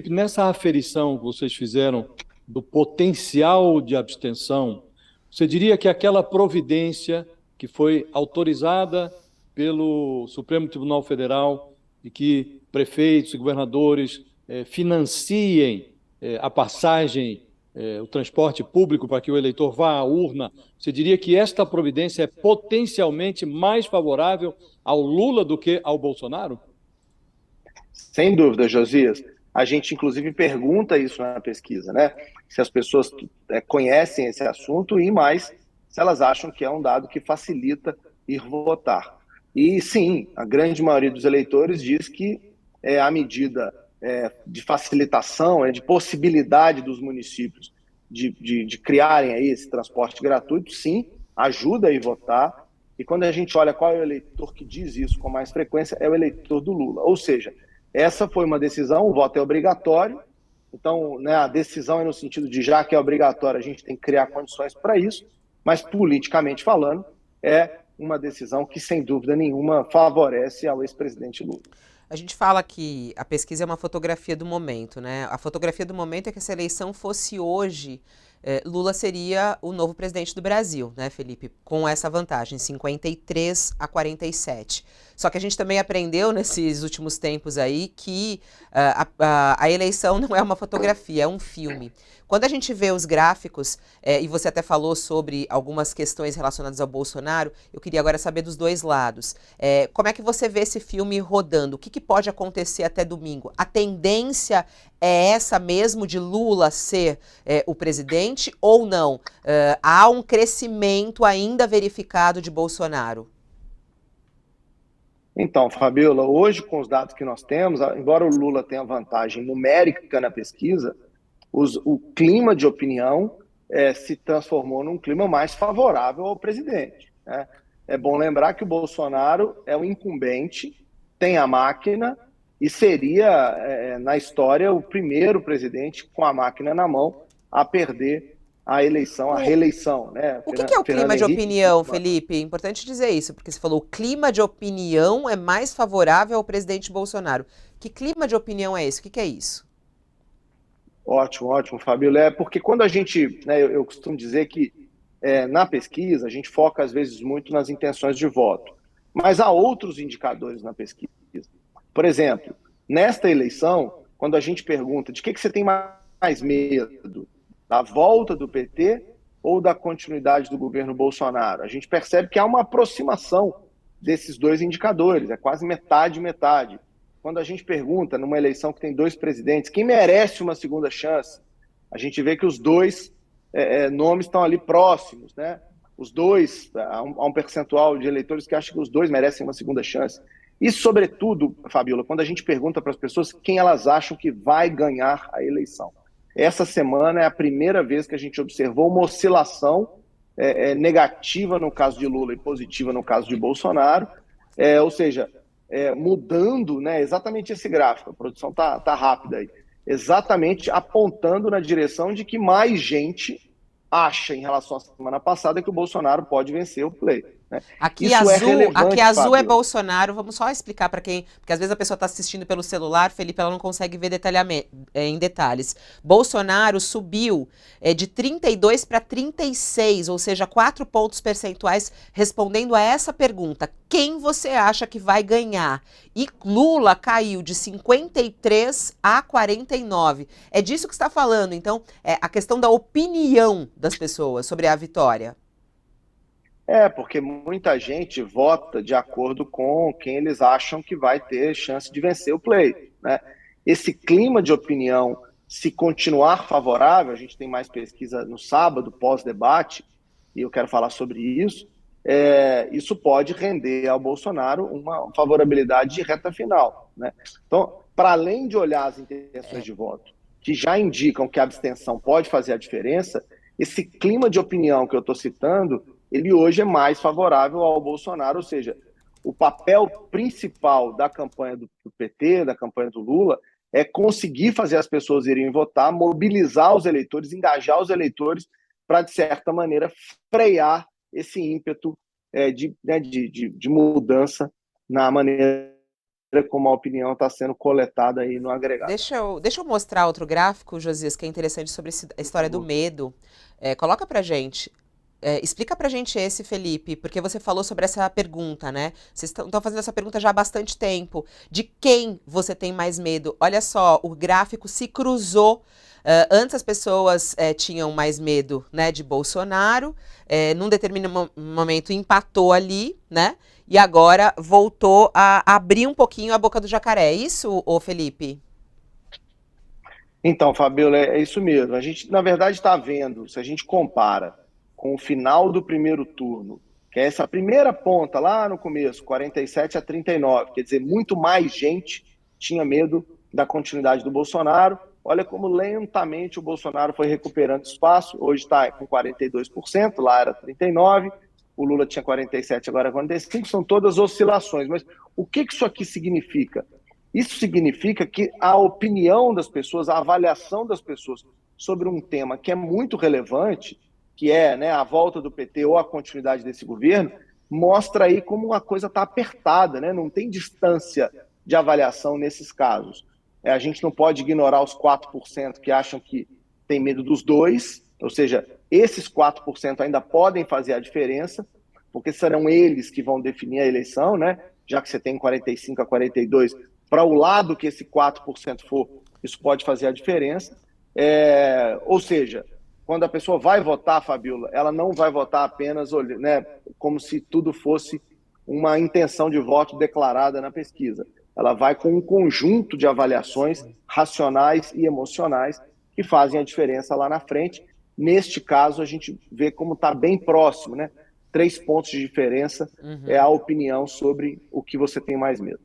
nessa aferição que vocês fizeram do potencial de abstenção, você diria que aquela providência que foi autorizada pelo Supremo Tribunal Federal de que prefeitos e governadores financiem a passagem, o transporte público para que o eleitor vá à urna, você diria que esta providência é potencialmente mais favorável ao Lula do que ao Bolsonaro? Sem dúvida, Josias. A gente, inclusive, pergunta isso na pesquisa, né? Se as pessoas conhecem esse assunto e mais se elas acham que é um dado que facilita ir votar. E sim, a grande maioria dos eleitores diz que a medida de facilitação, de possibilidade dos municípios de criarem aí esse transporte gratuito, sim, ajuda a ir votar. E quando a gente olha qual é o eleitor que diz isso com mais frequência, é o eleitor do Lula. Ou seja, essa foi uma decisão, o voto é obrigatório, então, né, a decisão é no sentido de, já que é obrigatório, a gente tem que criar condições para isso, mas politicamente falando, é uma decisão que, sem dúvida nenhuma, favorece ao ex-presidente Lula. A gente fala que a pesquisa é uma fotografia do momento, né? A fotografia do momento é que se a eleição fosse hoje, Lula seria o novo presidente do Brasil, né, Felipe? Com essa vantagem, 53 a 47. Só que a gente também aprendeu nesses últimos tempos aí que a eleição não é uma fotografia, é um filme. Quando a gente vê os gráficos, e você até falou sobre algumas questões relacionadas ao Bolsonaro, eu queria agora saber dos dois lados. Como é que você vê esse filme rodando? O que pode acontecer até domingo? A tendência é essa mesmo de Lula ser o presidente ou não? Há um crescimento ainda verificado de Bolsonaro? Então, Fabiola, hoje com os dados que nós temos, embora o Lula tenha vantagem numérica na pesquisa, o clima de opinião se transformou num clima mais favorável ao presidente, né? É bom lembrar que o Bolsonaro é o incumbente, tem a máquina e seria, na história, o primeiro presidente com a máquina na mão a perder a eleição, a reeleição, né? O que é o Fernando clima de Henrique. opinião, Felipe? É importante dizer isso, porque você falou o clima de opinião é mais favorável ao presidente Bolsonaro. Que clima de opinião é esse? O que é isso? Ótimo, ótimo, Fabio. Porque quando a gente, né, eu costumo dizer que na pesquisa a gente foca às vezes muito nas intenções de voto, mas há outros indicadores na pesquisa. Por exemplo, nesta eleição, quando a gente pergunta de que você tem mais medo, da volta do PT ou da continuidade do governo Bolsonaro, a gente percebe que há uma aproximação desses dois indicadores, é quase metade, metade. Quando a gente pergunta, numa eleição que tem dois presidentes, quem merece uma segunda chance, a gente vê que os dois nomes estão ali próximos, né? Os dois, há um percentual de eleitores que acham que os dois merecem uma segunda chance. E, sobretudo, Fabiola, quando a gente pergunta para as pessoas quem elas acham que vai ganhar a eleição. Essa semana é a primeira vez que a gente observou uma oscilação negativa no caso de Lula e positiva no caso de Bolsonaro, ou seja, mudando, né, exatamente esse gráfico, a produção tá rápida aí, exatamente apontando na direção de que mais gente acha, em relação à semana passada, que o Bolsonaro pode vencer o pleito, né? Isso é Aqui relevante, azul é Fábio. Bolsonaro. Vamos só explicar para quem, porque às vezes a pessoa está assistindo pelo celular, Felipe, ela não consegue ver em detalhes. Bolsonaro subiu de 32 para 36, ou seja, 4 pontos percentuais, respondendo a essa pergunta: quem você acha que vai ganhar? E Lula caiu de 53 a 49. É disso que está falando. Então, a questão da opinião das pessoas sobre a vitória. Porque muita gente vota de acordo com quem eles acham que vai ter chance de vencer o pleito, né? Esse clima de opinião, se continuar favorável, a gente tem mais pesquisa no sábado, pós-debate, e eu quero falar sobre isso, isso pode render ao Bolsonaro uma favorabilidade de reta final, né? Então, para além de olhar as intenções de voto, que já indicam que a abstenção pode fazer a diferença, esse clima de opinião que eu estou citando, ele hoje é mais favorável ao Bolsonaro, ou seja, o papel principal da campanha do PT, da campanha do Lula, é conseguir fazer as pessoas irem votar, mobilizar os eleitores, engajar os eleitores para, de certa maneira, frear esse ímpeto de mudança na maneira como a opinião está sendo coletada aí no agregado. Deixa eu mostrar outro gráfico, Josias, que é interessante sobre a história do medo. Coloca pra gente. Explica pra gente esse, Felipe, porque você falou sobre essa pergunta, né? Vocês estão fazendo essa pergunta já há bastante tempo. De quem você tem mais medo? Olha só, o gráfico se cruzou. Antes as pessoas tinham mais medo, né, de Bolsonaro, num determinado momento empatou ali, né? E agora voltou a abrir um pouquinho a boca do jacaré. É isso, ô Felipe? Então, Fabiola, é isso mesmo. A gente, na verdade, está vendo, se a gente compara com o final do primeiro turno, que é essa primeira ponta lá no começo, 47-39, quer dizer, muito mais gente tinha medo da continuidade do Bolsonaro. Olha como lentamente o Bolsonaro foi recuperando espaço, hoje está com 42%, lá era 39%, o Lula tinha 47%, agora 45%, são todas oscilações. Mas o que isso aqui significa? Isso significa que a opinião das pessoas, a avaliação das pessoas sobre um tema que é muito relevante, que é, né, a volta do PT ou a continuidade desse governo, mostra aí como a coisa está apertada, né? Não tem distância de avaliação nesses casos. A gente não pode ignorar os 4% que acham que tem medo dos dois, ou seja, esses 4% ainda podem fazer a diferença, porque serão eles que vão definir a eleição, né? Já que você tem 45-42%, para o lado que esse 4% for, isso pode fazer a diferença. Ou seja, quando a pessoa vai votar, Fabiola, ela não vai votar apenas, né, como se tudo fosse uma intenção de voto declarada na pesquisa. Ela vai com um conjunto de avaliações racionais e emocionais que fazem a diferença lá na frente. Neste caso, a gente vê como está bem próximo, né? 3 pontos de diferença é a opinião sobre o que você tem mais medo.